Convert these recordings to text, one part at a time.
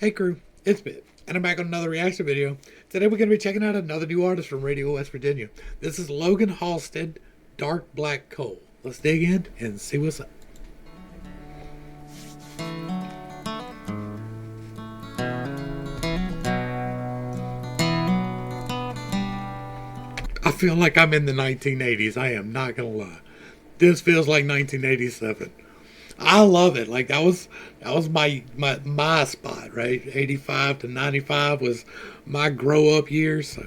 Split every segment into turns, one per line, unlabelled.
Hey crew, it's Bit, and I'm back on another reaction video. Today we're going to be checking out another new artist from Radio West Virginia. This is Logan Halstead, Dark Black Coal. Let's dig in and see what's up. I feel like I'm in the 1980s, I am not going to lie. This feels like 1987. I love it. Like that was my spot, right? 85 to 95 was my grow up years, so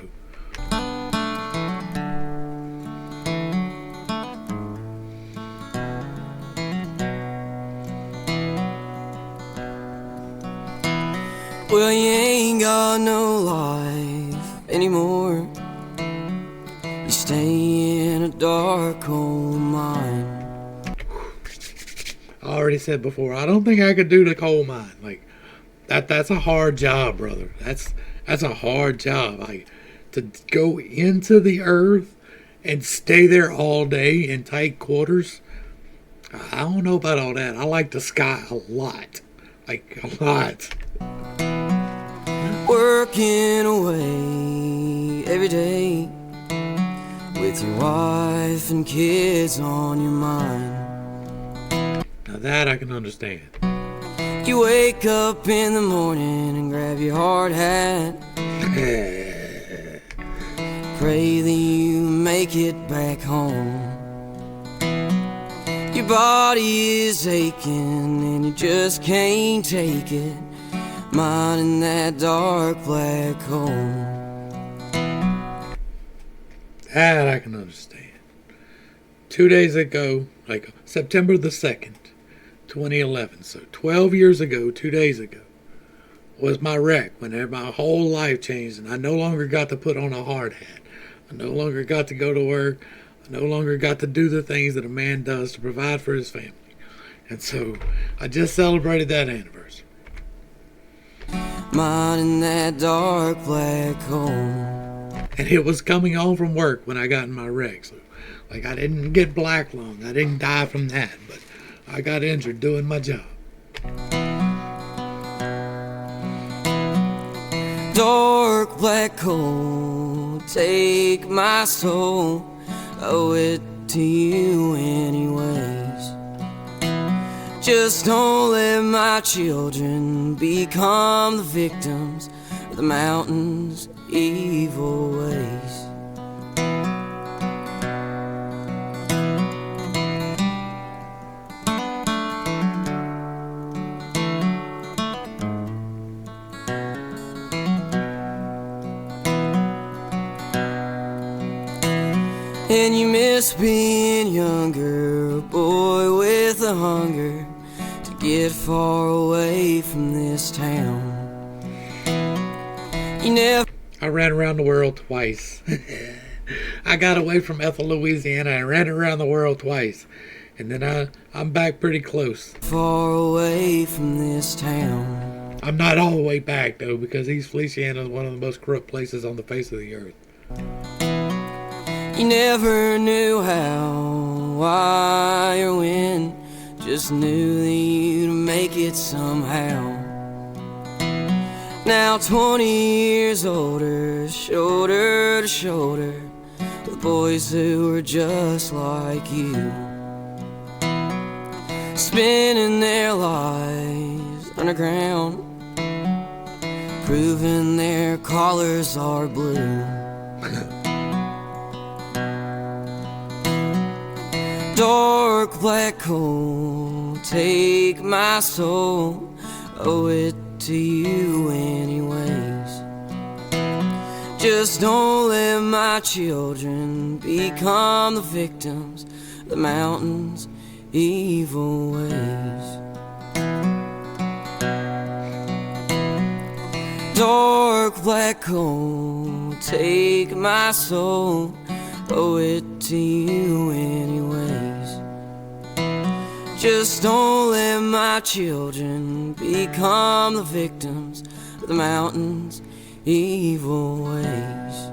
well, you ain't got no life anymore. You stay in a dark coal mine.
I already said before, I don't think I could do the coal mine. Like that's a hard job, brother. That's a hard job. Like to go into the earth and stay there all day in tight quarters. I don't know about all that. I like the sky a lot. Like a lot.
Working away every day with your wife and kids on your mind.
Now that I can understand.
You wake up in the morning and grab your hard hat. Pray that you make it back home. Your body is aching and you just can't take it, mining that dark black coal.
That I can understand. 2 days ago, like September the 2nd, 2011, so 12 years ago, 2 days ago, was my wreck when my whole life changed and I no longer got to put on a hard hat. I no longer got to go to work. I no longer got to do the things that a man does to provide for his family. And so I just celebrated that anniversary.
Mining that dark black coal.
And it was coming home from work when I got in my wreck. So, like, I didn't get black lung. I didn't die from that. But I got injured doing my job.
Dark black coal, take my soul. Owe it to you anyways. Just don't let my children become the victims of the mountain's evil ways. And you miss being younger, a boy with a hunger to get far away from this town. You never...
I ran around the world twice. I got away from Ethel, Louisiana. I ran around the world twice. And then I'm back pretty close.
Far away from this town.
I'm not all the way back, though, because East Feliciana is one of the most corrupt places on the face of the earth.
You never knew how, why, or when. Just knew that you'd make it somehow. Now 20 years older, shoulder to shoulder with boys who are just like you, spending their lives underground, proving their collars are blue. Dark black coal, take my soul, owe it to you anyways. Just don't let my children become the victims of the mountain's evil ways. Dark black coal, take my soul, owe it to you anyways. Just don't let my children become the victims of the mountain's evil ways.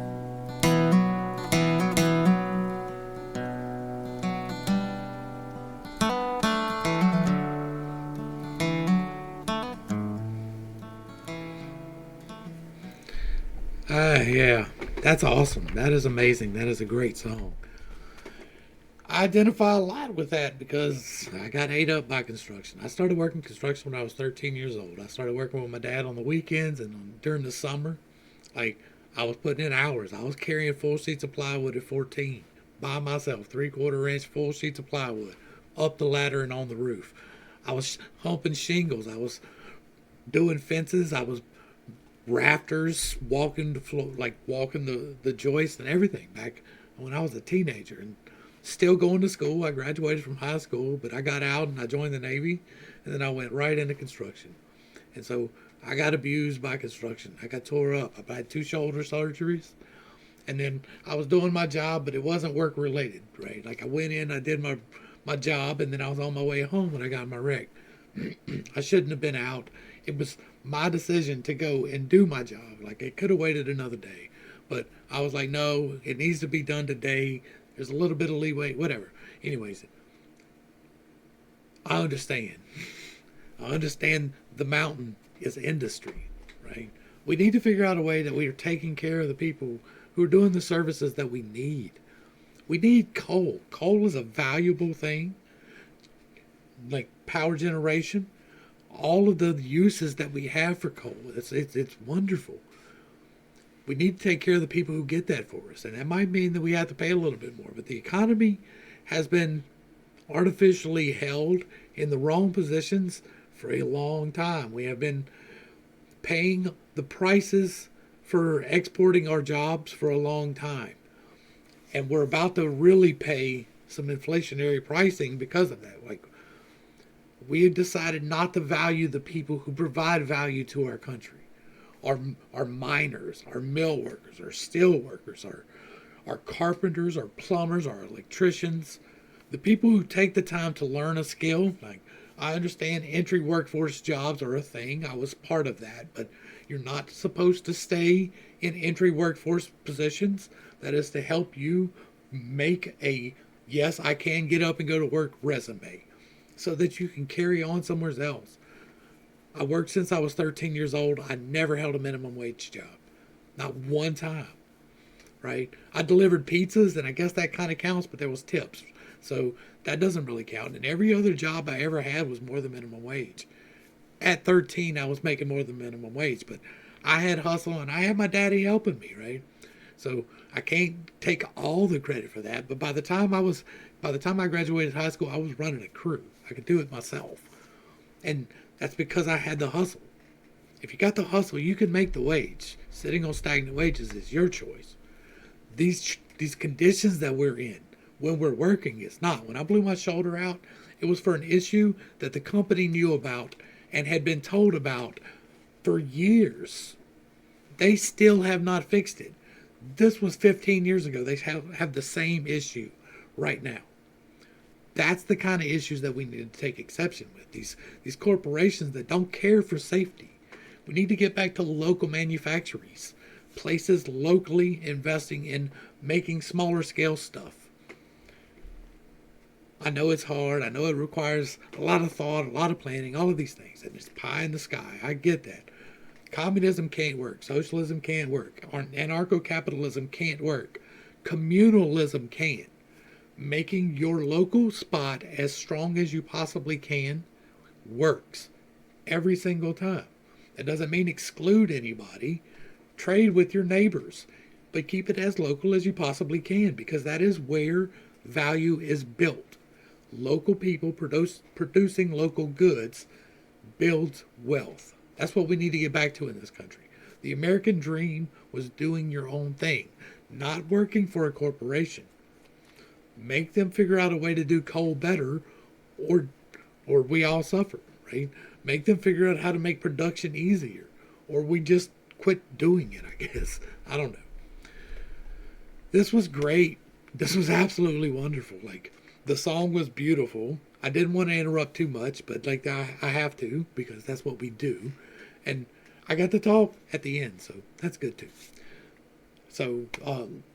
Yeah, that's awesome. That is amazing. That is a great song. I identify a lot with that because I got ate up by construction. I started working construction when I was 13 years old. I started working with my dad on the weekends and during the summer. Like, I was putting in hours. I was carrying full sheets of plywood at 14 by myself, 3/4 inch full sheets of plywood up the ladder and on the roof. I was humping shingles. I was doing fences. I was rafters, walking the floor, like walking the joist and everything back when I was a teenager and still going to school. I graduated from high school, but I got out and I joined the Navy, and then I went right into construction. And so I got abused by construction. I got tore up. I had 2 shoulder surgeries, and then I was doing my job, but it wasn't work related, right? Like I went in, I did my job, and then I was on my way home when I got my wreck. I shouldn't have been out. It was my decision to go and do my job. Like it could have waited another day, but I was like, no, it needs to be done today. There's a little bit of leeway, whatever. Anyways, I understand. I understand the mountain is industry, right? We need to figure out a way that we are taking care of the people who are doing the services that we need. We need coal. Coal is a valuable thing, like power generation. All of the uses that we have for coal, it's wonderful. We need to take care of the people who get that for us, and that might mean that we have to pay a little bit more. But the economy has been artificially held in the wrong positions for a long time. We have been paying the prices for exporting our jobs for a long time, and we're about to really pay some inflationary pricing because of that. Like, we have decided not to value the people who provide value to our country. Our miners, our mill workers, our steel workers, our carpenters, our plumbers, our electricians, the people who take the time to learn a skill. Like, I understand entry workforce jobs are a thing. I was part of that, but you're not supposed to stay in entry workforce positions. That is to help you make a yes, I can get up and go to work resume so that you can carry on somewhere else. I worked since I was 13 years old. I never held a minimum wage job. Not one time, right? I delivered pizzas, and I guess that kind of counts, but there was tips. So that doesn't really count. And every other job I ever had was more than minimum wage. At 13, I was making more than minimum wage, but I had hustle, and I had my daddy helping me, right? So I can't take all the credit for that, but by the time I graduated high school, I was running a crew. I could do it myself. And that's because I had the hustle. If you got the hustle, you can make the wage. Sitting on stagnant wages is your choice. These conditions that we're in when we're working is not. When I blew my shoulder out, it was for an issue that the company knew about and had been told about for years. They still have not fixed it. This was 15 years ago. They have the same issue right now. That's the kind of issues that we need to take exception with. These corporations that don't care for safety. We need to get back to local manufacturers, places locally investing in making smaller scale stuff. I know it's hard. I know it requires a lot of thought, a lot of planning, all of these things. And it's pie in the sky. I get that. Communism can't work. Socialism can't work. Anarcho-capitalism can't work. Communalism can. Making your local spot as strong as you possibly can works every single time. That doesn't mean exclude anybody. Trade with your neighbors, but keep it as local as you possibly can, because that is where value is built. Local people producing local goods builds wealth. That's what we need to get back to in this country. The American dream was doing your own thing, not working for a corporation. Make them figure out a way to do coal better, or we all suffer, right? Make them figure out how to make production easier, or we just quit doing it, I guess. I don't know. This was great. This was absolutely wonderful. Like, the song was beautiful. I didn't want to interrupt too much, but like I have to, because that's what we do. And I got to talk at the end, so that's good too. So,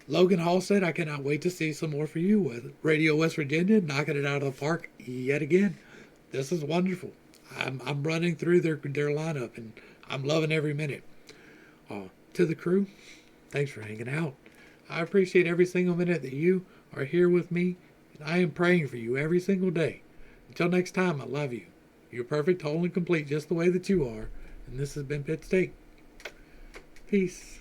Logan Halstead, I cannot wait to see some more for you with Radio West Virginia, knocking it out of the park yet again. This is wonderful. I'm running through their lineup, and I'm loving every minute. To the crew, Thanks for hanging out. I appreciate every single minute that you are here with me, and I am praying for you every single day. Until next time, I love you. You're perfect, whole, and complete just the way that you are. And this has been Pittstake. Peace.